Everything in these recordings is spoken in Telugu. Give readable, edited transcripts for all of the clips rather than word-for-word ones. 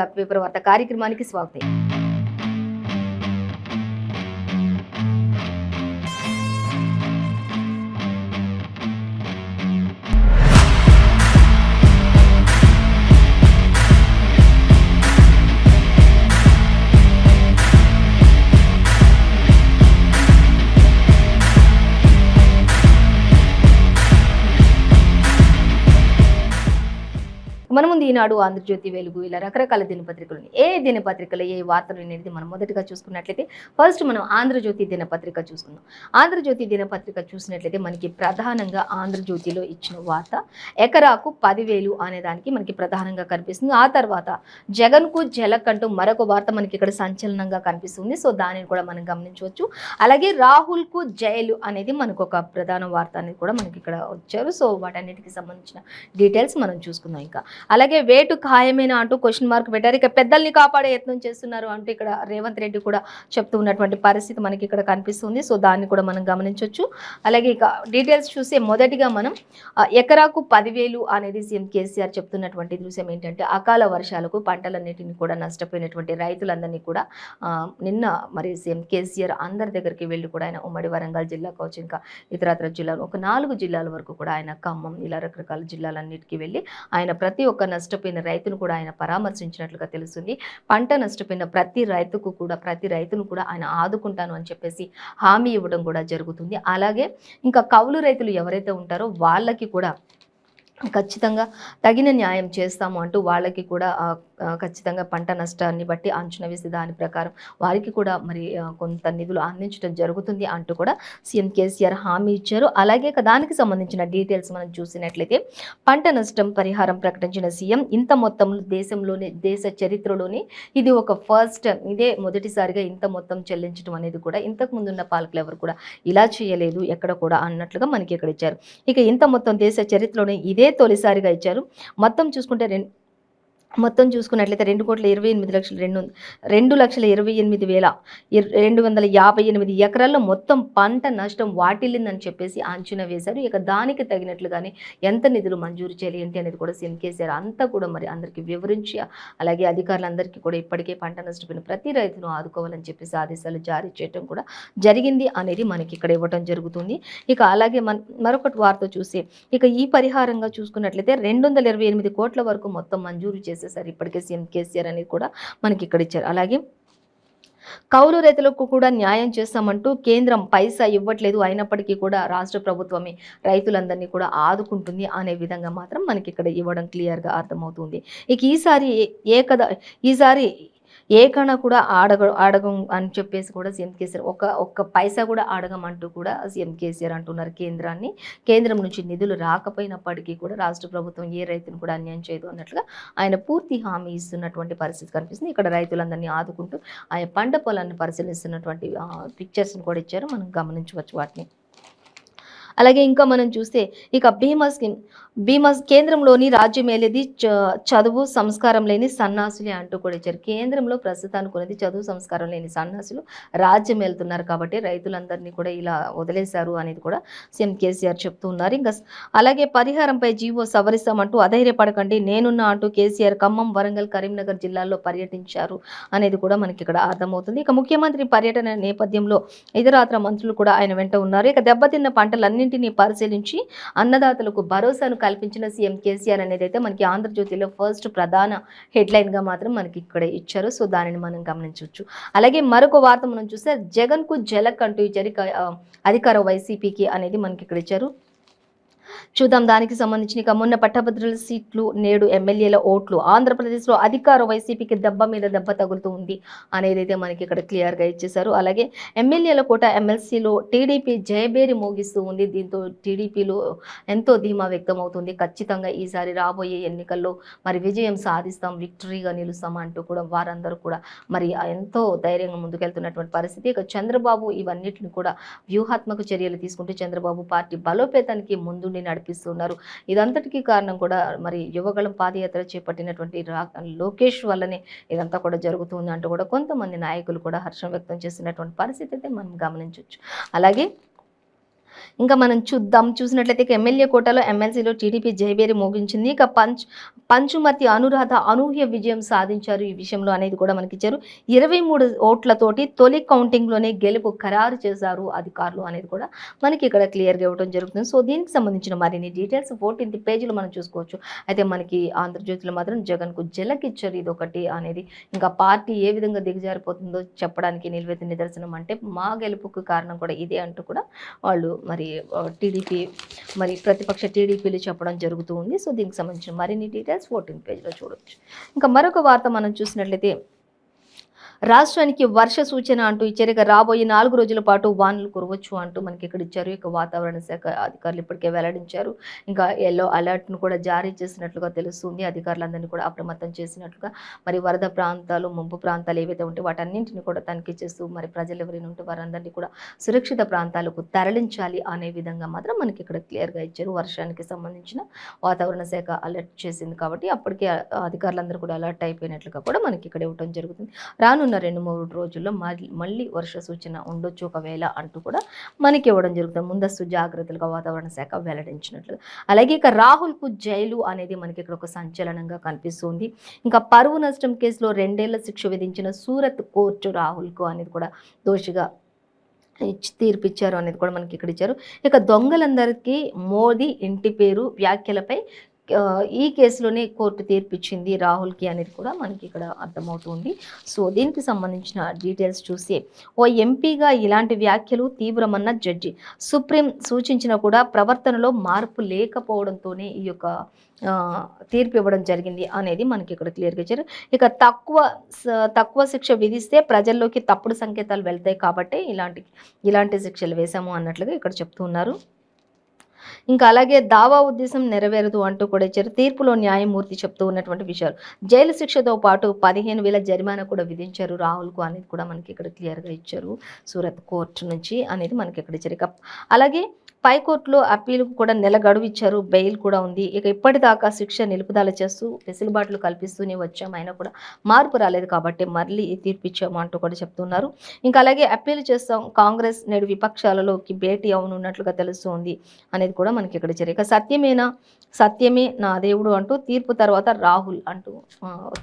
ముందుగా పేపర్ వార్త కార్యక్రమానికి స్వాగతం. మన ముందు ఈనాడు, ఆంధ్రజ్యోతి, వెలుగు ఇలా రకరకాల దినపత్రికలు. ఏ దినపత్రికలు ఏ వార్తలు అనేది మనం మొదటగా చూసుకున్నట్లయితే ఫస్ట్ మనం ఆంధ్రజ్యోతి దినపత్రిక చూసుకుందాం. ఆంధ్రజ్యోతి దినపత్రిక చూసినట్లయితే మనకి ప్రధానంగా ఆంధ్రజ్యోతిలో ఇచ్చిన వార్త ఎకరాకు 10,000 అనే దానికి మనకి ప్రధానంగా కనిపిస్తుంది. ఆ తర్వాత జగన్కు జలక్ అంటూ మరొక వార్త మనకి ఇక్కడ సంచలనంగా కనిపిస్తుంది. సో దానిని కూడా మనం గమనించవచ్చు. అలాగే రాహుల్కు జైలు అనేది మనకు ఒక ప్రధాన వార్త అనేది కూడా మనకి ఇక్కడ వచ్చారు. సో వాటన్నిటికి సంబంధించిన డీటెయిల్స్ మనం చూసుకుందాం. ఇంకా అలాగే వేటు ఖాయమేనా అంటూ క్వశ్చన్ మార్క్ పెట్టారు. ఇక పెద్దల్ని కాపాడే యత్నం చేస్తున్నారు అంటూ ఇక్కడ రేవంత్ రెడ్డి కూడా చెప్తూ ఉన్నటువంటి పరిస్థితి మనకి ఇక్కడ కనిపిస్తుంది. సో దాన్ని కూడా మనం గమనించవచ్చు. అలాగే ఇక డీటెయిల్స్ చూస్తే మొదటిగా మనం ఎకరాకు 10,000 అనేది సీఎం కేసీఆర్ చెప్తున్నటువంటి దృశ్యం ఏంటంటే అకాల వర్షాలకు పంటలన్నిటిని కూడా నష్టపోయినటువంటి రైతులందరినీ కూడా నిన్న మరి సీఎం కేసీఆర్ అందరి దగ్గరికి వెళ్ళి కూడా ఆయన ఉమ్మడి వరంగల్ జిల్లా కావచ్చు, ఇంకా ఇతరత్ర జిల్లాలు ఒక 4 జిల్లాల వరకు కూడా ఆయన ఖమ్మం ఇలా రకరకాల జిల్లాలన్నిటికీ వెళ్ళి ఆయన ప్రతి ఒక్క నష్టపోయిన రైతును కూడా ఆయన పరామర్శించినట్లుగా తెలుస్తుంది. పంట నష్టపోయిన ప్రతి రైతును కూడా ఆయన ఆదుకుంటాను అని చెప్పేసి హామీ ఇవ్వడం కూడా జరుగుతుంది. అలాగే ఇంకా కౌలు రైతులు ఎవరైతే ఉంటారో వాళ్ళకి కూడా ఖచ్చితంగా తగిన న్యాయం చేస్తాము అంటూ వాళ్ళకి కూడా ఖచ్చితంగా పంట నష్టాన్ని బట్టి అంచనా వేసి దాని ప్రకారం వారికి కూడా మరి కొంత నిధులు అందించడం జరుగుతుంది అంటూ కూడా సీఎం కేసీఆర్ హామీ ఇచ్చారు. అలాగే దానికి సంబంధించిన డీటెయిల్స్ మనం చూసినట్లయితే పంట నష్టం పరిహారం ప్రకటించిన సీఎం ఇంత మొత్తం దేశ చరిత్రలోనే ఇది ఒక ఫస్ట్ టైం, ఇదే మొదటిసారిగా ఇంత మొత్తం చెల్లించడం అనేది కూడా ఇంతకు ముందున్న పాలకులు ఎవరు కూడా ఇలా చేయలేదు ఎక్కడ కూడా అన్నట్లుగా మనకి ఇక్కడ ఇచ్చారు. ఇక ఇంత మొత్తం దేశ చరిత్రలోనే ఇదే తొలిసారిగా ఇచ్చారు. మొత్తం చూసుకున్నట్లయితే 2,28,228,258 ఎకరాల్లో మొత్తం పంట నష్టం వాటిల్లిందని చెప్పేసి అంచనా వేశారు. ఇక దానికి తగినట్లుగానే ఎంత నిధులు మంజూరు చేయాలి ఏంటి అనేది కూడా సీఎం కేసీఆర్ అంతా కూడా మరి అందరికీ వివరించి అలాగే అధికారులందరికీ కూడా ఇప్పటికే పంట నష్టపోయిన ప్రతి రైతును ఆదుకోవాలని చెప్పేసి ఆదేశాలు జారీ చేయడం కూడా జరిగింది అనేది మనకి ఇక్కడ ఇవ్వడం జరుగుతుంది. ఇక అలాగే మరొకటి వార్త చూసి ఇక ఈ పరిహారంగా చూసుకున్నట్లయితే 228 కోట్ల వరకు మొత్తం మంజూరు చేసేసారు ఇప్పటికే సీఎం కేసీఆర్ అనేది కూడా మనకి ఇక్కడ ఇచ్చారు. అలాగే కౌలు రైతులకు కూడా న్యాయం చేస్తామంటూ కేంద్రం పైసా ఇవ్వట్లేదు, అయినప్పటికీ కూడా రాష్ట్ర ప్రభుత్వమే రైతులందరినీ కూడా ఆదుకుంటుంది అనే విధంగా మాత్రం మనకి ఇక్కడ ఇవ్వడం క్లియర్గా అర్థమవుతుంది. ఇక ఈసారి ఏ కణ కూడా అడగం అని చెప్పేసి కూడా సీఎం కేసీఆర్ ఒక్క పైసా కూడా అడగమంటూ కూడా సీఎం కేసీఆర్ అంటున్నారు కేంద్రాన్ని. కేంద్రం నుంచి నిధులు రాకపోయినప్పటికీ కూడా రాష్ట్ర ప్రభుత్వం ఏ రైతును కూడా అన్యాయం చేయదు అన్నట్లుగా ఆయన పూర్తి హామీ ఇస్తున్నటువంటి పరిస్థితి కనిపిస్తుంది. ఇక్కడ రైతులందరినీ ఆదుకుంటూ ఆయన పంట పొలాన్ని పరిశీలిస్తున్నటువంటి పిక్చర్స్ని కూడా ఇచ్చారు, మనం గమనించవచ్చు వాటిని. అలాగే ఇంకా మనం చూస్తే ఇక బీమా కేంద్రంలోని రాజ్యం ఏలేది చదువు సంస్కారం లేని సన్నాసులే అంటూ కూడా ఇచ్చారు. కేంద్రంలో ప్రస్తుతానికి ఉన్నది చదువు సంస్కారం లేని సన్నాసులు రాజ్యం వెళ్తున్నారు కాబట్టి రైతులందరినీ కూడా ఇలా వదిలేశారు అనేది కూడా సీఎం కేసీఆర్ చెప్తూ ఉన్నారు. ఇంకా అలాగే పరిహారంపై జీవో సవరిస్తామంటూ అధైర్యపడకండి నేనున్నా అంటూ కేసీఆర్ ఖమ్మం, వరంగల్, కరీంనగర్ జిల్లాల్లో పర్యటించారు అనేది కూడా మనకి ఇక్కడ అర్థమవుతుంది. ఇక ముఖ్యమంత్రి పర్యటన నేపథ్యంలో ఇతరాత్ర మంత్రులు కూడా ఆయన వెంట ఉన్నారు. ఇక దెబ్బతిన్న పంటలన్నింటినీ పరిశీలించి అన్నదాతలకు భరోసాను కల్పించిన సీఎం కేసీఆర్ అనేది అయితే మనకి ఆంధ్రజ్యోతిలో ఫస్ట్ ప్రధాన హెడ్లైన్గా మాత్రం మనకి ఇక్కడ ఇచ్చారు. సో దానిని మనం గమనించవచ్చు. అలాగే మరొక వార్త మనం చూస్తే జగన్కు జలక్ అంటూ ఇచ్చారు. అధికార వైసీపీకి అనేది మనకి ఇక్కడ ఇచ్చారు. చూద్దాం దానికి సంబంధించిన ఇక మొన్న పట్టభద్రుల సీట్లు నేడు ఎమ్మెల్యేల ఓట్లు ఆంధ్రప్రదేశ్లో అధికార వైసీపీకి దెబ్బ మీద దెబ్బ తగులుతూ ఉంది అనేదైతే మనకి ఇక్కడ క్లియర్గా ఇచ్చేశారు. అలాగే ఎమ్మెల్యేల కోట ఎమ్మెల్సీలో టీడీపీ జయబేరి మోగిస్తూ ఉంది. దీంతో టీడీపీలో ఎంతో ధీమా వ్యక్తం అవుతుంది. ఖచ్చితంగా ఈసారి రాబోయే ఎన్నికల్లో మరి విజయం సాధిస్తాం, విక్టరీగా నిలుస్తాం అంటూ కూడా వారందరూ కూడా మరి ఎంతో ధైర్యంగా ముందుకెళ్తున్నటువంటి పరిస్థితి. ఇక చంద్రబాబు ఇవన్నిటిని కూడా వ్యూహాత్మక చర్యలు తీసుకుంటూ చంద్రబాబు పార్టీ బలోపేతానికి ముందుండి నడిపిస్తున్నారు. ఇదంతటికీ కారణం కూడా మరి యువగళం పాదయాత్ర చేపట్టినటువంటి లోకేష్ వల్లనే ఇదంతా కూడా జరుగుతుంది అంటూ కూడా కొంతమంది నాయకులు కూడా హర్షం వ్యక్తం చేసినటువంటి పరిస్థితి అయితే మనం గమనించవచ్చు. అలాగే ఇంకా మనం చూసినట్లయితే ఇక ఎమ్మెల్యే కోటాలో ఎమ్మెల్సీలో టీడీపీ జయభేరి మోగించింది. ఇక పంచుమతి అనురాధ అనూహ్య విజయం సాధించారు ఈ విషయంలో అనేది కూడా మనకిచ్చారు. 23 ఓట్లతోటి తొలి కౌంటింగ్‌లోనే గెలుపు ఖరారు చేశారు అధికారులు అనేది కూడా మనకి ఇక్కడ క్లియర్‌గా ఇవ్వడం జరుగుతుంది. సో, దీనికి సంబంధించిన మరిన్ని డీటెయిల్స్ 14th పేజీలో మనం చూసుకోవచ్చు. అయితే మనకి ఆంధ్రజ్యోతిలో మాత్రం జగన్‌కు ఝలకిచ్చారు ఇదొకటి అనేది. ఇంకా పార్టీ ఏ విధంగా దిగజారిపోతుందో చెప్పడానికి నిలువెత్తు నిదర్శనం అంటే మా గెలుపుకు కారణం కూడా ఇదే అంటూ కూడా వాళ్ళు మరి టీడీపీ మరి ప్రతిపక్ష టీడీపీలు చెప్పడం జరుగుతూ ఉంది. సో, దీనికి సంబంధించిన మరిన్ని డీటెయిల్స్ 14th పేజ్‌లో చూడొచ్చు. ఇంకా మరొక వార్త మనం చూసినట్లయితే రాష్ట్రానికి వర్ష సూచన అంటూ ఇచ్చారు. ఇక రాబోయే 4 రోజుల పాటు వానలు కురవచ్చు అంటూ మనకి ఇక్కడ ఇచ్చారు. ఇక వాతావరణ శాఖ అధికారులు ఇప్పటికే వెల్లడించారు. ఇంకా యెల్లో అలర్ట్‌ను కూడా జారీ చేసినట్లుగా తెలుస్తుంది. అధికారులందరినీ కూడా అప్రమత్తం చేసినట్లుగా మరి వరద ప్రాంతాలు, ముంపు ప్రాంతాలు ఏవైతే ఉంటే వాటన్నింటిని కూడా తనిఖీ చేస్తూ మరి ప్రజలు ఎవరైనా ఉంటే వారందరినీ కూడా సురక్షిత ప్రాంతాలకు తరలించాలి అనే విధంగా మాత్రం మనకి ఇక్కడ క్లియర్‌గా ఇచ్చారు. వర్షానికి సంబంధించిన వాతావరణ శాఖ అలర్ట్ చేసింది కాబట్టి అప్పటికే అధికారులందరూ కూడా అలర్ట్ అయిపోయినట్లుగా కూడా మనకి ఇక్కడ ఇవ్వడం జరుగుతుంది. రానున్న 2-3 రోజుల్లో మళ్ళీ వర్ష సూచన ఉండొచ్చు ఒకవేళ అంటూ కూడా మనకి ఇవ్వడం జరుగుతుంది. ముందస్తు జాగ్రత్తలుగా వాతావరణ శాఖ వెల్లడించినట్లుగా. అలాగే ఇక రాహుల్‌కు జైలు అనేది మనకి ఇక్కడ ఒక సంచలనంగా కనిపిస్తుంది. ఇంకా పరువు నష్టం కేసులో 2 ఏళ్ల శిక్ష విధించిన సూరత్ కోర్టు రాహుల్‌కు అనేది కూడా దోషిగా తీర్పిచ్చారు అనేది కూడా మనకి ఇక్కడ ఇచ్చారు. ఇక దొంగలందరికీ మోదీ ఇంటి పేరు వ్యాఖ్యలపై ఈ కేసులోనే కోర్టు తీర్పిచ్చింది రాహుల్‌కి అనేది కూడా మనకి ఇక్కడ అర్థమవుతుంది. సో, దీనికి సంబంధించిన డీటెయిల్స్ చూసి ఓ ఎంపీగా ఇలాంటి వ్యాఖ్యలు తీవ్రమన్న జడ్జి. సుప్రీం సూచించినా కూడా ప్రవర్తనలో మార్పు లేకపోవడంతోనే ఈ యొక్క తీర్పు ఇవ్వడం జరిగింది అనేది మనకి ఇక్కడ క్లియర్‌గా ఇచ్చారు. ఇక తక్కువ శిక్ష విధిస్తే ప్రజల్లోకి తప్పుడు సంకేతాలు వెళ్తాయి కాబట్టి ఇలాంటి శిక్షలు వేశాము అన్నట్లుగా ఇక్కడ చెప్తూ ఉన్నారు. ఇంకా అలాగే దావా ఉద్దేశం నెరవేరదు అంటూ కూడా ఇచ్చారు. తీర్పులో న్యాయమూర్తి చెప్తూ ఉన్నటువంటి విషయాలు. జైలు శిక్షతో పాటు 15,000 జరిమానా కూడా విధించారు రాహుల్‌కు అనేది కూడా మనకి ఇక్కడ క్లియర్‌గా ఇచ్చారు. సూరత్ కోర్టు నుంచి అనేది మనకి ఇక్కడ ఇచ్చారు. ఇక అలాగే పై కోర్టులో అప్పీలుకు కూడా నెల గడువు ఇచ్చారు. బెయిల్ కూడా ఉంది. ఇక ఇప్పటిదాకా శిక్ష నిలుపుదల చేస్తూ వెసులుబాట్లు కల్పిస్తూనే వచ్చాము. అయినా కూడా మార్పు రాలేదు కాబట్టి మళ్ళీ తీర్పు ఇచ్చాము అంటూ కూడా చెప్తున్నారు. ఇంకా అలాగే అప్పీల్ చేస్తాం. కాంగ్రెస్ నేడు విపక్షాలలోకి భేటీ అవనున్నట్లుగా తెలుస్తోంది అనేది కూడా మనకి ఇక్కడ ఇచ్చారు. ఇక సత్యమే నా దేవుడు అంటూ తీర్పు తర్వాత రాహుల్ అంటూ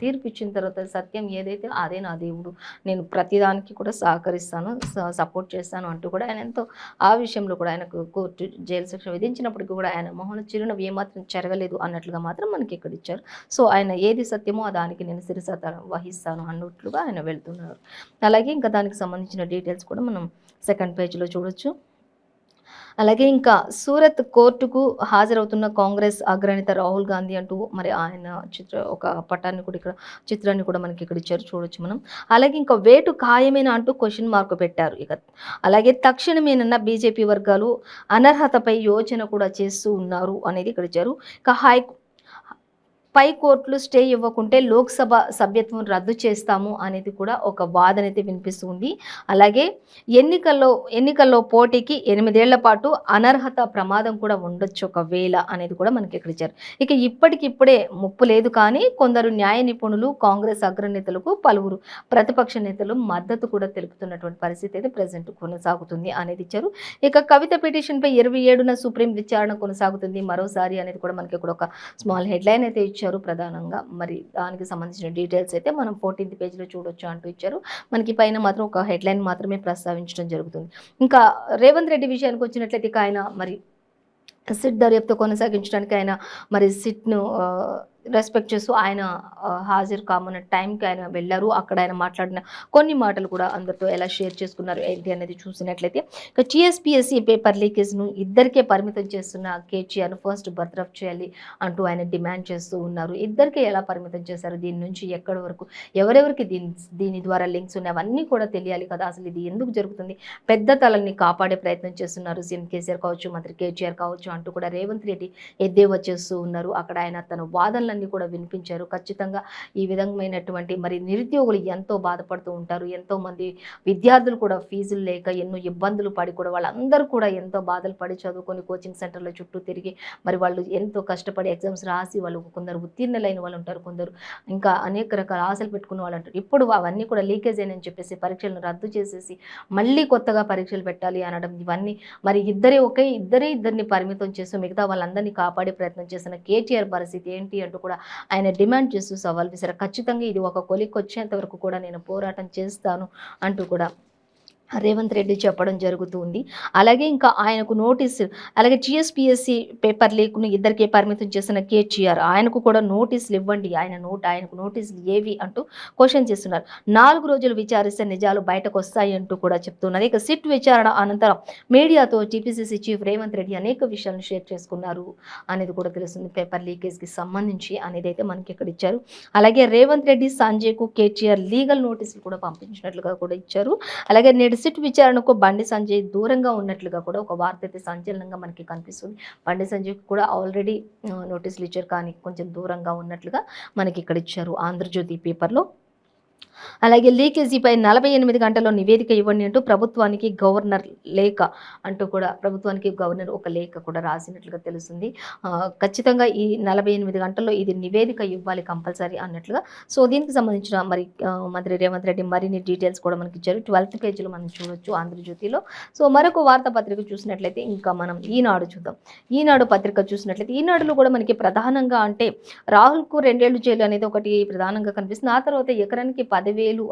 తీర్పు ఇచ్చిన తర్వాత సత్యం ఏదైతే అదే నా దేవుడు, నేను ప్రతిదానికి కూడా సహకరిస్తాను, సపోర్ట్ చేస్తాను అంటూ కూడా ఆయన ఎంతో ఆ విషయంలో కూడా ఆయనకు కోర్టు జైలు శిక్ష విధించినప్పటికీ కూడా ఆయన మొహంలో చిరునవ్వు ఏమాత్రం చెరగలేదు అన్నట్లుగా మాత్రం మనకి ఇక్కడ ఇచ్చారు. సో, ఆయన ఏది సత్యమో దానికి నేను శిరస వహిస్తాను అన్నట్లుగా ఆయన వెళ్తున్నారు. అలాగే ఇంకా దానికి సంబంధించిన డీటెయిల్స్ కూడా మనం సెకండ్ పేజ్లో చూడొచ్చు. అలాగే ఇంకా సూరత్ కోర్టుకు హాజరవుతున్న కాంగ్రెస్ అగ్రనేత రాహుల్ గాంధీ అంటూ మరి ఆయన ఒక పటాన్ని కూడా ఇక్కడ చిత్రాన్ని కూడా మనకి ఇక్కడ ఇచ్చారు, చూడొచ్చు మనం. అలాగే ఇంకా వేటు ఖాయమేనా అంటూ క్వశ్చన్ మార్క్ పెట్టారు. ఇక అలాగే తక్షణమేనన్న బీజేపీ వర్గాలు అనర్హతపై యోచన కూడా చేస్తూ ఉన్నారు అనేది ఇక్కడ ఇచ్చారు. ఇక పై కోర్టులు స్టే ఇవ్వకుంటే లోక్సభ సభ్యత్వం రద్దు చేస్తాము అనేది కూడా ఒక వాదన అయితే వినిపిస్తుంది. అలాగే ఎన్నికల్లో పోటీకి 8 ఏళ్ల పాటు అనర్హత ప్రమాదం కూడా ఉండొచ్చు ఒకవేళ అనేది కూడా మనకి ఇక్కడ ఇచ్చారు. ఇక ఇప్పటికిప్పుడే ముప్పు లేదు కానీ కొందరు న్యాయ నిపుణులు, కాంగ్రెస్ అగ్రనేతలకు పలువురు ప్రతిపక్ష నేతలు మద్దతు కూడా తెలుపుతున్నటువంటి పరిస్థితి అయితే ప్రజెంట్ కొనసాగుతుంది అనేది ఇచ్చారు. ఇక కవిత పిటిషన్పై 27న సుప్రీం విచారణ కొనసాగుతుంది మరోసారి అనేది కూడా మనకి ఇక్కడ ఒక స్మాల్ హెడ్లైన్ అయితే ఇచ్చారు ప్రధానంగా. మరి దానికి సంబంధించిన డీటెయిల్స్ అయితే మనం 14th పేజ్లో చూడొచ్చు అంటూ ఇచ్చారు. మనకి పైన మాత్రం ఒక హెడ్లైన్ మాత్రమే ప్రస్తావించడం జరుగుతుంది. ఇంకా రేవంత్ రెడ్డి విషయానికి వచ్చినట్లయితే ఆయన మరి సిట్ దర్యాప్తు కొనసాగించడానికి ఆయన మరి సిట్ను రెస్పెక్ట్ చేస్తూ ఆయన హాజరు కామన్న టైంకి ఆయన వెళ్ళారు. అక్కడ ఆయన మాట్లాడిన కొన్ని మాటలు కూడా అందరితో ఎలా షేర్ చేసుకున్నారు ఏంటి అనేది చూసినట్లయితే ఇక టీఎస్పీఎస్సీ పేపర్ లీకేజ్ను ఇద్దరికే పరిమితం చేస్తున్న కేటీఆర్ ఫస్ట్ బర్తరఫ్ చేయాలి అంటూ ఆయన డిమాండ్ చేస్తూ ఉన్నారు. ఇద్దరికే ఎలా పరిమితం చేశారు, దీని నుంచి ఎక్కడి వరకు ఎవరెవరికి దీని ద్వారా లింక్స్ ఉన్నాయి అవన్నీ కూడా తెలియాలి కదా, అసలు ఇది ఎందుకు జరుగుతుంది, పెద్ద తలని కాపాడే ప్రయత్నం చేస్తున్నారు సీఎం కేసీఆర్ కావచ్చు, మంత్రి కేటీఆర్ కావచ్చు అంటూ కూడా రేవంత్ రెడ్డి ఎద్దేవా చేస్తూ ఉన్నారు. అక్కడ ఆయన తన వాదనలను కష్టాలన్నీ కూడా వినిపించారు. ఖచ్చితంగా ఈ విధమైనటువంటి మరి నిరుద్యోగులు ఎంతో బాధపడుతూ ఉంటారు. ఎంతోమంది విద్యార్థులు కూడా ఫీజులు లేక ఎన్నో ఇబ్బందులు పడి కూడా వాళ్ళందరూ కూడా ఎంతో బాధలు పడి చదువుకొని కోచింగ్ సెంటర్ల చుట్టూ తిరిగి మరి వాళ్ళు ఎంతో కష్టపడి ఎగ్జామ్స్ రాసి వాళ్ళు కొందరు ఉత్తీర్ణులైన వాళ్ళు ఉంటారు. కొందరు ఇంకా అనేక రకాల ఆశలు పెట్టుకున్న వాళ్ళు అంటారు. ఇప్పుడు అవన్నీ కూడా లీకేజ్ అయినని చెప్పేసి పరీక్షలను రద్దు చేసేసి మళ్ళీ కొత్తగా పరీక్షలు పెట్టాలి అనడం ఇవన్నీ మరి ఇద్దరిని పరిమితం చేస్తూ మిగతా వాళ్ళందరినీ కాపాడే ప్రయత్నం చేసిన కేటీఆర్ పరిస్థితి ఏంటి అంటూ కూడా ఆయన డిమాండ్ చేస్తూ సవాల్ విసిరారు. ఖచ్చితంగా ఇది ఒక కొలిక్కి వచ్చేంత వరకు కూడా నేను పోరాటం చేస్తాను అంటూ కూడా రేవంత్ రెడ్డి చెప్పడం జరుగుతుంది. అలాగే ఇంకా ఆయనకు నోటీసు, అలాగే టీఎస్పీఎస్సీ పేపర్ లీక్ను ఇద్దరికే పరిమితం చేసిన కేటీఆర్ ఆయనకు కూడా నోటీసులు ఇవ్వండి, ఆయనకు నోటీసులు ఏవి అంటూ క్వశ్చన్ చేస్తున్నారు. 4 రోజులు విచారిస్తే నిజాలు బయటకు వస్తాయి అంటూ కూడా చెప్తున్నారు. ఇక సిట్ విచారణ అనంతరం మీడియాతో టీపీసీసీ చీఫ్ రేవంత్ రెడ్డి అనేక విషయాలను షేర్ చేసుకున్నారు అనేది కూడా తెలుస్తుంది. పేపర్ లీకేజ్కి సంబంధించి అనేది అయితే మనకి ఇక్కడ ఇచ్చారు. అలాగే రేవంత్ రెడ్డి సంజయ్కు కేటీఆర్ లీగల్ నోటీసులు కూడా పంపించినట్లుగా కూడా ఇచ్చారు. అలాగే నేడు సిట్ విచారణకు బండి సంజయ్ దూరంగా ఉన్నట్లుగా కూడా ఒక వార్త అయితే సంచలనంగా మనకి కనిపిస్తుంది. బండి సంజయ్ కూడా ఆల్రెడీ నోటీసులు ఇచ్చారు, కానీ కొంచెం దూరంగా ఉన్నట్లుగా మనకి ఇక్కడ ఇచ్చారు ఆంధ్రజ్యోతి పేపర్లో. అలాగే లీకేజీపై 48 గంటల్లో నివేదిక ఇవ్వండి అంటూ ప్రభుత్వానికి గవర్నర్ లేఖ అంటూ కూడా ప్రభుత్వానికి గవర్నర్ ఒక లేఖ కూడా రాసినట్లుగా తెలుస్తుంది. ఖచ్చితంగా ఈ 48 గంటల్లో ఇది నివేదిక ఇవ్వాలి కంపల్సరీ అన్నట్లుగా. సో దీనికి సంబంధించిన మరి మంత్రి రేవంత్ రెడ్డి మరిన్ని డీటెయిల్స్ కూడా మనకి ఇచ్చారు. 12th పేజీలో మనం చూడొచ్చు ఆంధ్రజ్యోతిలో. సో మరొక వార్తాపత్రిక చూసినట్లయితే ఇంకా మనం ఈనాడు చూద్దాం. ఈనాడు పత్రిక చూసినట్లయితే ఈనాడులో కూడా మనకి ప్రధానంగా అంటే రాహుల్కు 2 ఏళ్లు జైలు అనేది ఒకటి ప్రధానంగా కనిపిస్తుంది. ఆ తర్వాత ఎకరానికి 10,000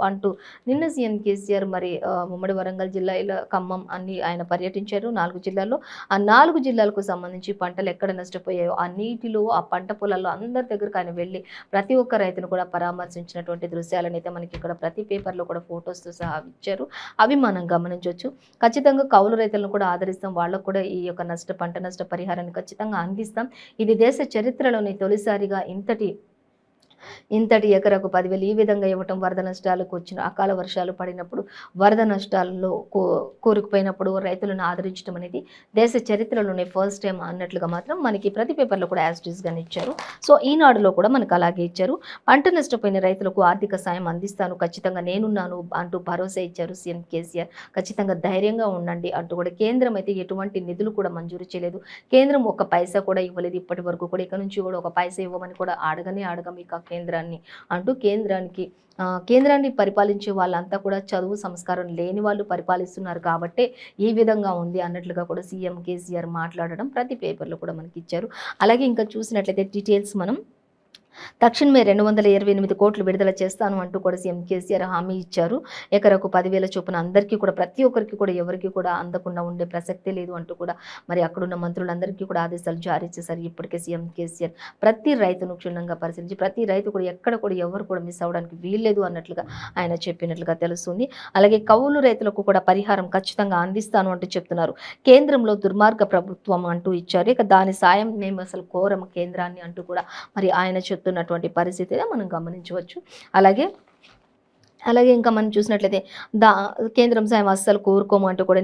అంటూ నిన్న సీఎం కేసీఆర్ మరి ఉమ్మడి వరంగల్ జిల్లా ఇలా ఖమ్మం అన్ని ఆయన పర్యటించారు 4 జిల్లాల్లో. ఆ 4 జిల్లాలకు సంబంధించి పంటలు ఎక్కడ నష్టపోయాయో ఆ నీటిలో ఆ పంట పొలాల్లో అందరి దగ్గరకు ఆయన వెళ్ళి ప్రతి ఒక్క రైతును కూడా పరామర్శించినటువంటి దృశ్యాలను అయితే మనకి ఇక్కడ ప్రతి పేపర్లో కూడా ఫొటోస్తో సహా ఇచ్చారు. అవి మనం గమనించవచ్చు. ఖచ్చితంగా కౌలు రైతులను కూడా ఆదరిస్తాం, వాళ్ళకు కూడా ఈ యొక్క పంట నష్ట పరిహారాన్ని ఖచ్చితంగా అందిస్తాం. ఇది దేశ చరిత్రలోని తొలిసారిగా ఇంతటి ఎకరకు 10,000 ఈ విధంగా ఇవ్వటం, వరద నష్టాలకు వచ్చిన అకాల వర్షాలు పడినప్పుడు వరద నష్టాల్లో కూరుకుపోయినప్పుడు రైతులను ఆదరించడం అనేది దేశ చరిత్రలోనే ఫస్ట్ టైం అన్నట్లుగా మాత్రం మనకి ప్రతి పేపర్లో కూడా యాస్టీస్గానే ఇచ్చారు. సో ఈనాడులో కూడా మనకు అలాగే ఇచ్చారు. పంట నష్టపోయిన రైతులకు ఆర్థిక సాయం అందిస్తాను, ఖచ్చితంగా నేనున్నాను అంటూ భరోసా ఇచ్చారు సీఎం కేసీఆర్. ఖచ్చితంగా ధైర్యంగా ఉండండి అంటూ కూడా కేంద్రం అయితే ఎటువంటి నిధులు కూడా మంజూరు చేయలేదు. కేంద్రం ఒక్క పైసా కూడా ఇవ్వలేదు ఇప్పటి వరకు కూడా. ఇక నుంచి కూడా ఒక పైసా ఇవ్వమని కూడా అడగం ఇక కేంద్రాన్ని అంటూ కేంద్రాన్ని పరిపాలించే వాళ్ళంతా కూడా చదువు సంస్కారం లేని వాళ్ళు పరిపాలిస్తున్నారు కాబట్టి ఈ విధంగా ఉంది అన్నట్లుగా కూడా సీఎం కేసీఆర్ మాట్లాడడం ప్రతి పేపర్లో కూడా మనకి ఇచ్చారు. అలాగే ఇంకా చూసినట్లయితే డీటెయిల్స్ మనం తక్షణమే 228 కోట్లు విడుదల చేస్తాను అంటూ కూడా సీఎం కేసీఆర్ హామీ ఇచ్చారు. ఎకరకు 10,000 చొప్పున అందరికీ కూడా ప్రతి ఒక్కరికి కూడా ఎవరికి కూడా అందకుండా ఉండే ప్రసక్తే లేదు అంటూ కూడా మరి అక్కడున్న మంత్రులందరికీ కూడా ఆదేశాలు జారీ చేశారు. ఇప్పటికే సీఎం కేసీఆర్ ప్రతి రైతును క్షుణ్ణంగా పరిశీలించి ప్రతి రైతు కూడా ఎక్కడ కూడా ఎవరు కూడా మిస్ అవ్వడానికి వీల్లేదు అన్నట్లుగా ఆయన చెప్పినట్లుగా తెలుస్తుంది. అలాగే కౌలు రైతులకు కూడా పరిహారం ఖచ్చితంగా అందిస్తాను అంటూ చెప్తున్నారు. కేంద్రంలో దుర్మార్గ ప్రభుత్వం అంటూ ఇచ్చారు. ఇక దాని సాయం మేము అసలు కోరము కేంద్రాన్ని అంటూ కూడా మరి ఆయన చెప్తున్నటువంటి పరిస్థితిగా మనం గమనించవచ్చు. అలాగే ఇంకా మనం చూసినట్లయితే కేంద్రం సాయం అస్సలు కోరుకోము అంటూ కూడా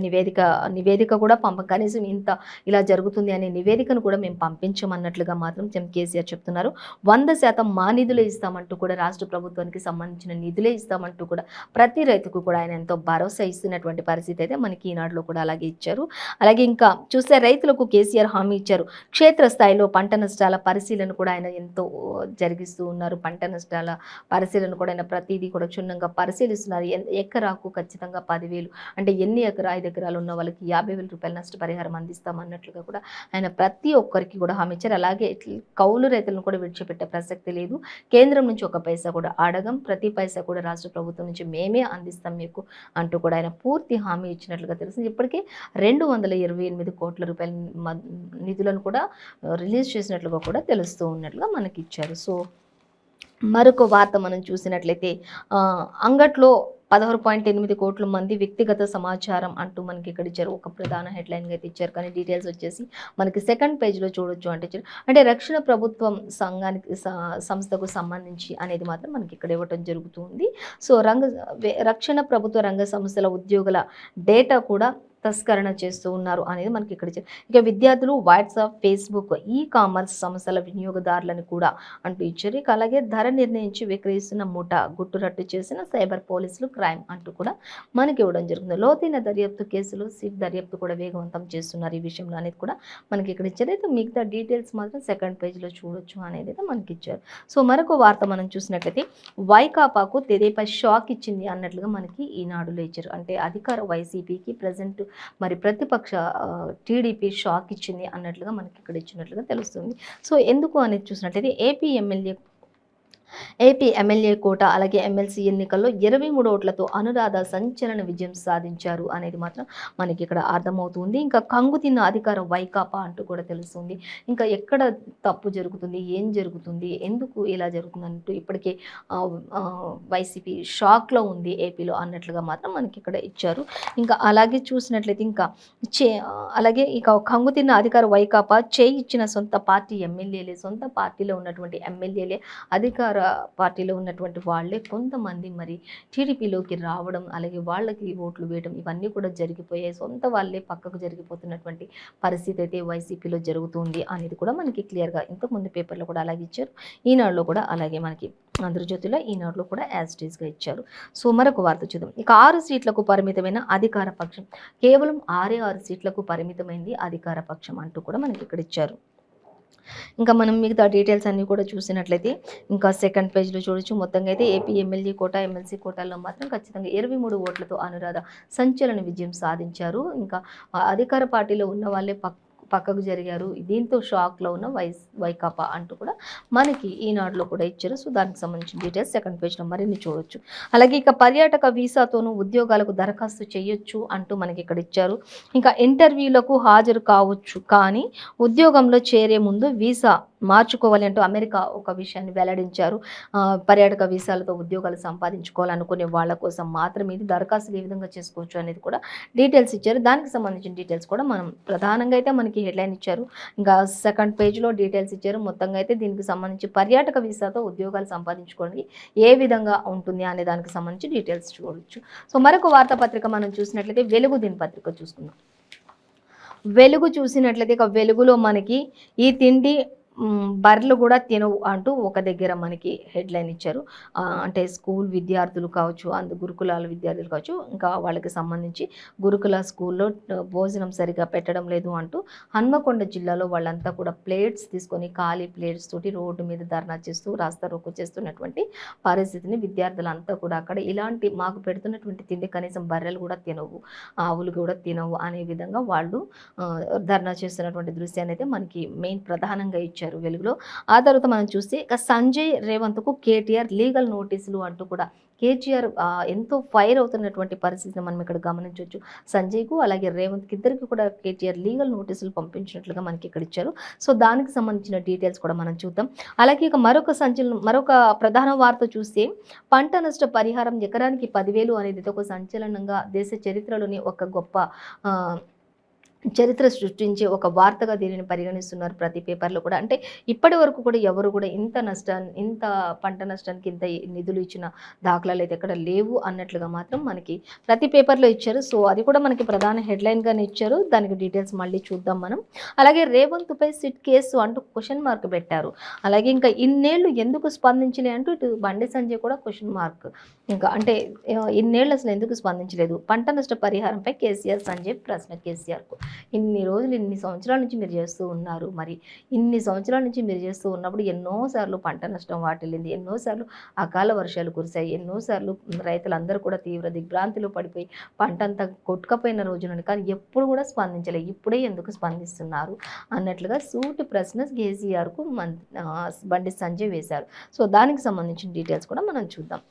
నివేదిక కూడా కనీసం ఇంత ఇలా జరుగుతుంది అనే నివేదికను కూడా మేము పంపించమన్నట్లుగా మాత్రం సీఎం కేసీఆర్ చెప్తున్నారు. 100% మా నిధులే ఇస్తామంటూ కూడా రాష్ట్ర ప్రభుత్వానికి సంబంధించిన నిధులే ఇస్తామంటూ కూడా ప్రతి రైతుకు కూడా ఆయన ఎంతో భరోసా ఇస్తున్నటువంటి పరిస్థితి అయితే మనకి ఈనాడులో కూడా అలాగే ఇచ్చారు. అలాగే ఇంకా చూస్తే రైతులకు కేసీఆర్ హామీ ఇచ్చారు. క్షేత్రస్థాయిలో పంట నష్టాల పరిశీలన కూడా ఆయన ఎంతో జరిగిస్తూ ఉన్నారు. పంట నష్టాల పరిశీలన కూడా ఆయన ప్రతిదీ కూడా క్షుణ్ణంగా పరిశీలిస్తున్నారు. ఎకరాకు ఖచ్చితంగా 10,000 అంటే 5 ఎకరాలు ఉన్న వాళ్ళకి 50,000 రూపాయల నష్టపరిహారం అందిస్తామన్నట్లుగా కూడా ఆయన ప్రతి ఒక్కరికి కూడా హామీ ఇచ్చారు. అలాగే కౌలు రైతులను కూడా విడిచిపెట్టే ప్రసక్తి లేదు. కేంద్రం నుంచి ఒక పైసా కూడా అడగం, ప్రతి పైసా కూడా రాష్ట్ర ప్రభుత్వం నుంచి మేమే అందిస్తాం మీకు అంటూ కూడా ఆయన పూర్తి హామీ ఇచ్చినట్లుగా తెలుస్తుంది. ఇప్పటికే 228 కోట్ల రూపాయల నిధులను కూడా రిలీజ్ చేసినట్లుగా కూడా తెలుస్తూ ఉన్నట్లుగా మనకి ఇచ్చారు. సో మరొక వార్త మనం చూసినట్లయితే అంగట్లో 16.8 కోట్ల మంది వ్యక్తిగత సమాచారం అంటూ మనకి ఇక్కడ ఇచ్చారు. ఒక ప్రధాన హెడ్లైన్గా అయితే ఇచ్చారు, కానీ డీటెయిల్స్ వచ్చేసి మనకి సెకండ్ పేజ్లో చూడొచ్చు అంటే రక్షణ ప్రభుత్వం సంస్థకు సంబంధించి అనేది మాత్రం మనకి ఇక్కడ ఇవ్వటం జరుగుతుంది. సో రక్షణ ప్రభుత్వ రంగ సంస్థల ఉద్యోగుల డేటా కూడా తస్కరణ చేస్తూ ఉన్నారు అనేది మనకి ఇక్కడ ఇక విద్యార్థులు వాట్సాప్, ఫేస్బుక్, ఈ కామర్స్ సంస్థల వినియోగదారులను కూడా అంటూ ఇచ్చారు. ఇక అలాగే ధర నిర్ణయించి విక్రయిస్తున్న ముఠా గుట్టురట్టు చేసిన సైబర్ పోలీసులు క్రైమ్ అంటూ కూడా మనకి ఇవ్వడం జరుగుతుంది. లోతైన దర్యాప్తు కేసులు సిట్ దర్యాప్తు కూడా వేగవంతం చేస్తున్నారు ఈ విషయంలో అనేది కూడా మనకి ఇక్కడ ఇచ్చారు. అయితే మిగతా డీటెయిల్స్ మాత్రం సెకండ్ పేజ్లో చూడొచ్చు అనేది అయితే మనకి ఇచ్చారు. సో మరొక వార్త మనం చూసినట్లయితే వైకాపాకు తెదేపా షాక్ ఇచ్చింది అన్నట్లుగా మనకి ఈనాడులో ఇచ్చారు. అంటే అధికార వైసీపీకి ప్రజెంట్ మరి ప్రతిపక్ష టీడీపీ షాక్ ఇచ్చింది అన్నట్లుగా మనకి ఇక్కడ ఇచ్చినట్లుగా తెలుస్తుంది. సో ఎందుకు అనేది చూసినట్లయితే ఏపీ ఎమ్మెల్యే కోట అలాగే ఎమ్మెల్సీ ఎన్నికల్లో 23 ఓట్లతో అనురాధ సంచలన విజయం సాధించారు అనేది మాత్రం మనకి ఇక్కడ అర్థమవుతుంది. ఇంకా కంగు తిన్న అధికార వైకాపా అంటూ కూడా తెలుస్తుంది. ఇంకా ఎక్కడ తప్పు జరుగుతుంది, ఏం జరుగుతుంది, ఎందుకు ఇలా జరుగుతుంది అంటూ ఇప్పటికే వైసీపీ షాక్లో ఉంది ఏపీలో అన్నట్లుగా మాత్రం మనకి ఇక్కడ ఇచ్చారు. ఇంకా అలాగే చూసినట్లయితే ఇంకా అలాగే ఇక కంగు తిన్న అధికార వైకాపా చేయి ఇచ్చిన సొంత పార్టీ ఎమ్మెల్యేలే, సొంత పార్టీలో ఉన్నటువంటి ఎమ్మెల్యేలే, అధికార పార్టీలో ఉన్నటువంటి వాళ్ళే కొంతమంది మరి టీడీపీలోకి రావడం, అలాగే వాళ్ళకి ఓట్లు వేయడం ఇవన్నీ కూడా జరిగిపోయాయి. సొంత వాళ్ళే పక్కకు జరిగిపోతున్నటువంటి పరిస్థితి అయితే వైసీపీలో జరుగుతుంది అనేది కూడా మనకి క్లియర్గా ఇంతకుముందు పేపర్లో కూడా అలాగే ఇచ్చారు. ఈనాడులో కూడా అలాగే మనకి ఆంధ్రజ్యోతిలో ఈనాడులో కూడా యాజ్ ఇట్ ఈస్గా ఇచ్చారు. సో మరొక వార్త చూద్దాం. ఇక 6 సీట్లకు పరిమితమైన అధికార పక్షం, కేవలం 6 సీట్లకు పరిమితమైంది అధికార పక్షం అంటూ కూడా మనకి ఇక్కడ ఇచ్చారు. ఇంకా మనం మిగతా డీటెయిల్స్ అన్నీ కూడా చూసినట్లయితే ఇంకా సెకండ్ పేజ్లో చూడొచ్చు. మొత్తంగా అయితే ఏపీ ఎమ్మెల్యే కోట, ఎమ్మెల్సీ కోటాల్లో మాత్రం ఖచ్చితంగా 23 ఓట్లతో అనురాధ సంచలన విజయం సాధించారు. ఇంకా అధికార పార్టీలో ఉన్న వాళ్ళే పక్కకు జరిగారు. దీంతో షాక్లో ఉన్న వైకాపా అంటూ కూడా మనకి ఈనాడులో కూడా ఇచ్చారు. సో దానికి సంబంధించిన డీటెయిల్స్ సెకండ్ పేజ్లో మరిన్ని చూడొచ్చు. అలాగే ఇక పర్యాటక వీసాతోనూ ఉద్యోగాలకు దరఖాస్తు చేయొచ్చు అంటూ మనకి ఇక్కడ ఇచ్చారు. ఇంకా ఇంటర్వ్యూలకు హాజరు కావచ్చు, కానీ ఉద్యోగంలో చేరే ముందు వీసా మార్చుకోవాలి అంటూ అమెరికా ఒక విషయాన్ని వెల్లడించారు. పర్యాటక వీసాలతో ఉద్యోగాలు సంపాదించుకోవాలనుకునే వాళ్ళ కోసం మాత్రమే ఇది దరఖాస్తులు ఏ విధంగా చేసుకోవచ్చు అనేది కూడా డీటెయిల్స్ ఇచ్చారు. దానికి సంబంధించిన డీటెయిల్స్ కూడా మనం ప్రధానంగా అయితే మనకి హెడ్లైన్ ఇచ్చారు. ఇంకా సెకండ్ పేజ్లో డీటెయిల్స్ ఇచ్చారు. మొత్తంగా అయితే దీనికి సంబంధించి పర్యాటక వీసాతో ఉద్యోగాలు సంపాదించుకోవడానికి ఏ విధంగా ఉంటుంది అనే దానికి సంబంధించి డీటెయిల్స్ చూడవచ్చు. సో మరొక వార్తాపత్రిక మనం చూసినట్లయితే వెలుగు దినపత్రిక చూసుకుందాం. వెలుగు చూసినట్లయితే ఇక వెలుగులో మనకి ఈ తిండి బర్రెలు కూడా తినవు అంటూ ఒక దగ్గర మనకి హెడ్లైన్ ఇచ్చారు. అంటే స్కూల్ విద్యార్థులు కావచ్చు, గురుకులాల విద్యార్థులు కావచ్చు, ఇంకా వాళ్ళకి సంబంధించి గురుకుల స్కూల్లో భోజనం సరిగా పెట్టడం లేదు అంటూ హన్మకొండ జిల్లాలో వాళ్ళంతా కూడా ప్లేట్స్ తీసుకొని ఖాళీ ప్లేట్స్ తోటి రోడ్డు మీద ధర్నా చేస్తూ రాస్తా రోకో చేస్తున్నటువంటి పరిస్థితిని విద్యార్థులంతా కూడా అక్కడ ఇలాంటి మాకు పెడుతున్నటువంటి తిండి కనీసం బర్రెలు కూడా తినవు, ఆవులు కూడా తినవు అనే విధంగా వాళ్ళు ధర్నా చేస్తున్నటువంటి దృశ్యాన్ని అయితే మనకి మెయిన్ ప్రధానంగా ఇచ్చారు వెలుగులో. ఆ తర్వాత మనం చూస్తే ఇక సంజయ్ రేవంత్కు కేటీఆర్ లీగల్ నోటీసులు అంటూ కూడా కేటీఆర్ ఎంతో ఫైర్ అవుతున్నటువంటి పరిస్థితిని మనం ఇక్కడ గమనించవచ్చు. సంజయ్కు అలాగే రేవంత్కి ఇద్దరికి కూడా కేటీఆర్ లీగల్ నోటీసులు పంపించినట్లుగా మనకి ఇక్కడ ఇచ్చారు. సో దానికి సంబంధించిన డీటెయిల్స్ కూడా మనం చూద్దాం. అలాగే ఇక మరొక ప్రధాన వార్త చూస్తే పంట నష్ట పరిహారం ఎకరానికి 10,000 అనేది ఒక సంచలనంగా దేశ చరిత్రలోని ఒక గొప్ప చరిత్ర సృష్టించే ఒక వార్తగా దీనిని పరిగణిస్తున్నారు ప్రతి పేపర్లో కూడా. అంటే ఇప్పటి వరకు కూడా ఎవరు కూడా ఇంత పంట నష్టానికి ఇంత నిధులు ఇచ్చిన దాఖలాలు అయితే ఎక్కడ లేవు అన్నట్లుగా మాత్రం మనకి ప్రతి పేపర్లో ఇచ్చారు. సో అది కూడా మనకి ప్రధాన హెడ్లైన్గానే ఇచ్చారు. దానికి డీటెయిల్స్ మళ్ళీ చూద్దాం మనం. అలాగే రేవంత్పై సిట్ కేసు అంటూ క్వశ్చన్ మార్క్ పెట్టారు. అలాగే ఇంకా ఇన్నేళ్ళు ఎందుకు స్పందించలే అంటూ ఇటు బండి సంజయ్ కూడా క్వశ్చన్ మార్క్. ఇంకా అంటే ఇన్నేళ్ళు అసలు ఎందుకు స్పందించలేదు, పంట నష్ట పరిహారంపై కేసీఆర్ సంజయ్ ప్రశ్న కేసీఆర్కు. ఇన్ని రోజులు ఇన్ని సంవత్సరాల నుంచి మీరు చేస్తూ ఉన్నారు, మరి ఇన్ని సంవత్సరాల నుంచి మీరు చేస్తూ ఉన్నప్పుడు ఎన్నోసార్లు పంట నష్టం వాటిల్లింది, ఎన్నోసార్లు అకాల వర్షాలు కురిశాయి, ఎన్నోసార్లు రైతులందరూ కూడా తీవ్ర దిగ్భ్రాంతిలో పడిపోయి పంట అంతా కొట్టుకపోయిన రోజులను, కానీ ఎప్పుడు కూడా స్పందించలేదు, ఇప్పుడే ఎందుకు స్పందిస్తున్నారు అన్నట్లుగా సూటి ప్రశ్న కేసీఆర్కు బండి సంజయ్ వేశారు. సో దానికి సంబంధించిన డీటెయిల్స్ కూడా మనం చూద్దాం.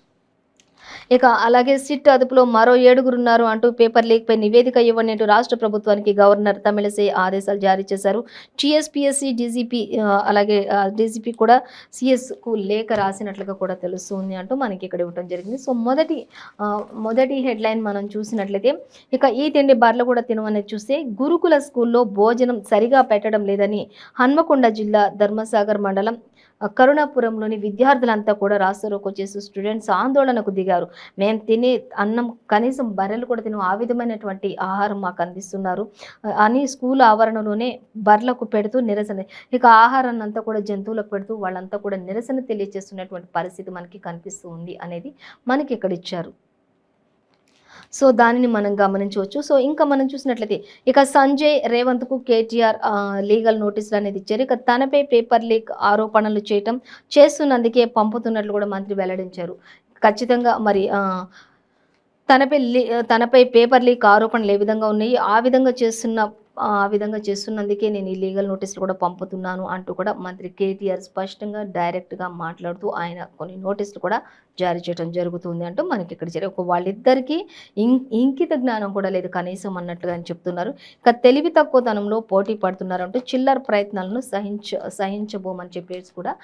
ఇక అలాగే సిట్ అదుపులో మరో 7 ఉన్నారు అంటూ పేపర్ లీక్పై నివేదిక ఇవ్వండి అంటూ రాష్ట్ర ప్రభుత్వానికి గవర్నర్ తమిళసై ఆదేశాలు జారీ చేశారు. టీఎస్పీఎస్సీ డీజీపీ అలాగే డీజీపీ కూడా సిఎస్కు లేఖ రాసినట్లుగా కూడా తెలుస్తుంది అంటూ మనకి ఇక్కడ ఇవ్వడం జరిగింది. సో మొదటి హెడ్లైన్ మనం చూసినట్లయితే ఇక ఈ తిండి బర్రెలు కూడా తినవనేది చూస్తే గురుకుల స్కూల్లో భోజనం సరిగా పెట్టడం లేదని హన్మకొండ జిల్లా ధర్మసాగర్ మండలం కరుణాపురంలోని విద్యార్థులంతా కూడా రాస్తారోకో చేస్తూ స్టూడెంట్స్ ఆందోళనకు దిగారు. మేము తినే అన్నం కనీసం బర్రెలు కూడా తినవు, ఆ విధమైనటువంటి ఆహారం మాకు అందిస్తున్నారు అని స్కూల్ ఆవరణలోనే బర్లకు పెడుతూ నిరసన, ఇక ఆహారాన్ని అంతా కూడా జంతువులకు పెడుతూ వాళ్ళంతా కూడా నిరసన తెలియజేస్తున్నటువంటి పరిస్థితి మనకి కనిపిస్తూ ఉంది అనేది మనకి ఇక్కడ ఇచ్చారు. సో దానిని మనం గమనించవచ్చు. సో ఇంకా మనం చూసినట్లయితే ఇక సంజయ్ రేవంత్కు కేటీఆర్ లీగల్ నోటీసులు అనేది ఇచ్చారు. ఇక తనపై పేపర్ లీక్ ఆరోపణలు చేస్తున్నందుకే పంపుతున్నట్లు కూడా మంత్రి వెల్లడించారు. ఖచ్చితంగా మరి తనపై తనపై పేపర్ లీక్ ఆరోపణలు ఏ విధంగా ఉన్నాయి, ఆ విధంగా చేస్తున్నందుకే నేను ఈ లీగల్ నోటీసులు కూడా పంపుతున్నాను అంటూ కూడా మంత్రి కేటీఆర్ స్పష్టంగా డైరెక్ట్గా మాట్లాడుతూ ఆయన కొన్ని నోటీసులు కూడా జారీ చేయడం జరుగుతుంది అంటూ మనకి ఇక్కడ వాళ్ళిద్దరికీ ఇంకిత జ్ఞానం కూడా లేదు కనీసం అన్నట్లుగా అని చెప్తున్నారు. ఇక తెలివి తక్కువతనంలో పోటీ పడుతున్నారు అంటూ చిల్లర ప్రయత్నాలను సహించబోమని చెప్పేసి కూడా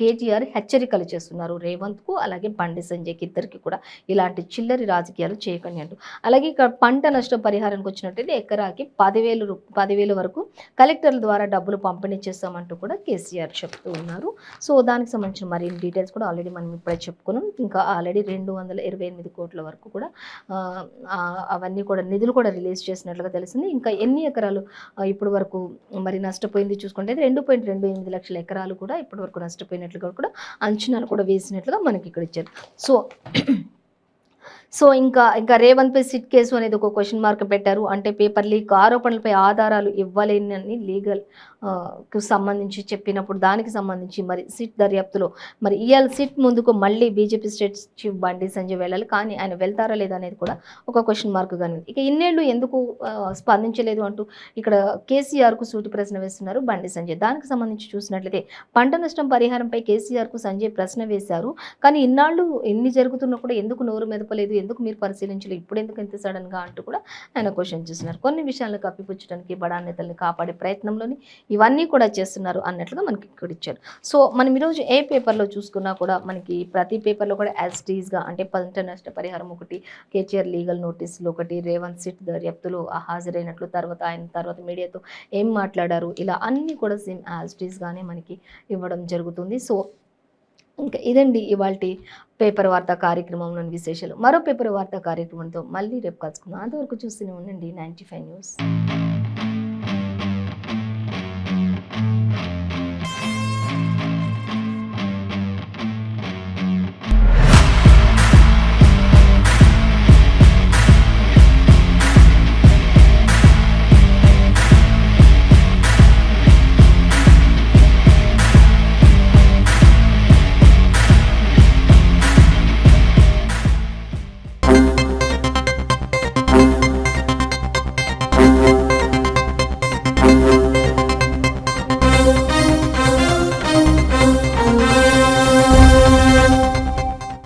కేటీఆర్ హెచ్చరికలు చేస్తున్నారు రేవంత్కు అలాగే బండి సంజయ్కి ఇద్దరికి కూడా ఇలాంటి చిల్లరి రాజకీయాలు చేయకండి అంటూ. అలాగే ఇక్కడ పంట నష్ట పరిహారానికి వచ్చినట్టయితే ఎకరాకి 10,000 వరకు కలెక్టర్ల ద్వారా డబ్బులు పంపిణీ చేస్తామంటూ కూడా కేసీఆర్ చెప్తూ ఉన్నారు. సో దానికి సంబంధించిన మరిన్ని డీటెయిల్స్ కూడా ఆల్రెడీ మనం ఇప్పుడే చెప్పుకున్నాం. ఇంకా ఆల్రెడీ 228 కోట్ల వరకు కూడా అవన్నీ కూడా నిధులు కూడా రిలీజ్ చేసినట్లుగా తెలిసింది. ఇంకా ఎన్ని ఎకరాలు ఇప్పటి వరకు మరి నష్టపోయింది చూసుకుంటే 2.28 లక్షల ఎకరాలు కూడా ఇప్పటి వరకు నష్టపోయినట్లుగా కూడా అంచనాలు కూడా వేసినట్లుగా మనకి ఇక్కడ ఇచ్చారు. సో ఇంకా రేవంత్పై సిట్ కేసు అనేది ఒక క్వశ్చన్ మార్క్ పెట్టారు. అంటే పేపర్ లీక్ ఆరోపణలపై ఆధారాలు ఇవ్వలేనని లీగల్ కు సంబంధించి చెప్పినప్పుడు దానికి సంబంధించి మరి సిట్ దర్యాప్తులో మరి ఇవాళ సిట్ ముందుకు మళ్ళీ BJP state chief Bandi Sanjay వెళ్ళాలి, కానీ ఆయన వెళ్తారా లేదా అనేది కూడా ఒక క్వశ్చన్ మార్క్గానే ఉంది. ఇక ఇన్నేళ్లు ఎందుకు స్పందించలేదు అంటూ ఇక్కడ కేసీఆర్కు సూటి ప్రశ్న వేస్తున్నారు బండి సంజయ్. దానికి సంబంధించి చూసినట్లయితే పంట నష్టం పరిహారంపై కేసీఆర్కు సంజయ్ ప్రశ్న వేశారు, కానీ ఇన్నాళ్ళు ఎన్ని జరుగుతున్నా కూడా ఎందుకు నోరు మెదపలేదు, ఎందుకు మీరు పరిశీలించలేదు, ఇప్పుడు ఎందుకు ఇంత సడన్గా అంటూ కూడా ఆయన క్వశ్చన్ చేస్తున్నారు. కొన్ని విషయాలను కప్పిపుచ్చడానికి బడా నేతల్ని కాపాడే ప్రయత్నంలోని ఇవన్నీ కూడా చేస్తున్నారు అన్నట్లుగా మనకి ఇక్కడ ఇచ్చారు. సో మనం ఈరోజు ఏ పేపర్లో చూసుకున్నా కూడా మనకి ప్రతి పేపర్లో కూడా యాజ్టీజ్గా అంటే పంట నష్ట పరిహారం ఒకటి, కేటీఆర్ లీగల్ నోటీసులు ఒకటి, రేవంత్ సిట్ దర్యాప్తులు హాజరైనట్లు, తర్వాత మీడియాతో ఏం మాట్లాడారు, ఇలా అన్నీ కూడా సేమ్ యాజ్టీజ్గానే మనకి ఇవ్వడం జరుగుతుంది. సో ఇంకా ఇదండి ఇవాల్టి పేపర్ వార్తా కార్యక్రమంలోని విశేషాలు. మరో పేపర్ వార్తా కార్యక్రమంతో మళ్ళీ రేపు కలుసుకుందాం. అంతవరకు చూస్తూనే ఉండండి 95 న్యూస్.